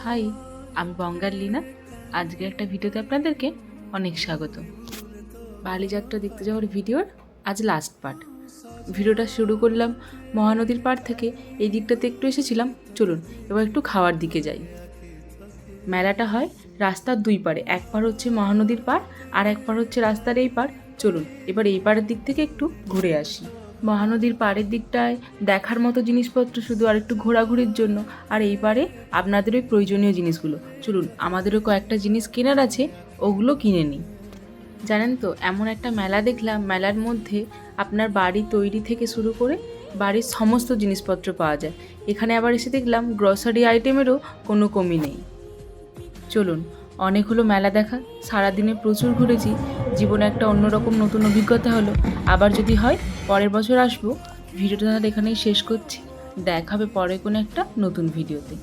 High, আমি বঙ্গাল লীনা। আজকে একটা ভিডিওতে আপনাদেরকে অনেক স্বাগত। বালিযাত্রা দেখতে যাওয়ার ভিডিওর আজ লাস্ট পার্ট। ভিডিওটা শুরু করলাম মহানদীর পাড় থেকে। এই দিকটাতে একটু এসেছিলাম, চলুন এবার একটু খাওয়ার দিকে যাই। মেলাটা হয় রাস্তার দুই পাড়ে, এক পাড় হচ্ছে মহানদীর পাড় আর এক পাড় হচ্ছে রাস্তার এই পাড়। চলুন এবার এই পাড়ের দিক থেকে একটু ঘুরে আসি। মহানদীর পাড়ের দিকটায় দেখার মতো জিনিসপত্র শুধু, আর একটু ঘোরাঘুরির জন্য। আর এই পাড়ে আপনাদের ওই প্রয়োজনীয় জিনিসগুলো। চলুন আমাদেরও কয়েকটা জিনিস কেনার আছে, ওগুলো কিনে নিই। জানেন তো, এমন একটা মেলা দেখলাম, মেলার মধ্যে আপনার বাড়ি তৈরি থেকে শুরু করে বাড়ির সমস্ত জিনিসপত্র পাওয়া যায়। এখানে আবার এসে দেখলাম গ্রসারি আইটেমেরও কোনো কমি নেই। চলুন, অনেক হলো মেলা দেখা, সারাদিনে প্রচুর ঘুরেছি, জীবনে একটা অন্যরকম নতুন অভিজ্ঞতা হলো। আবার যদি হয় পরের বছর আসবো। ভিডিওটা তাহলে এখানেই শেষ করছি। দেখা হবে পরে কোনো একটা নতুন ভিডিওতে।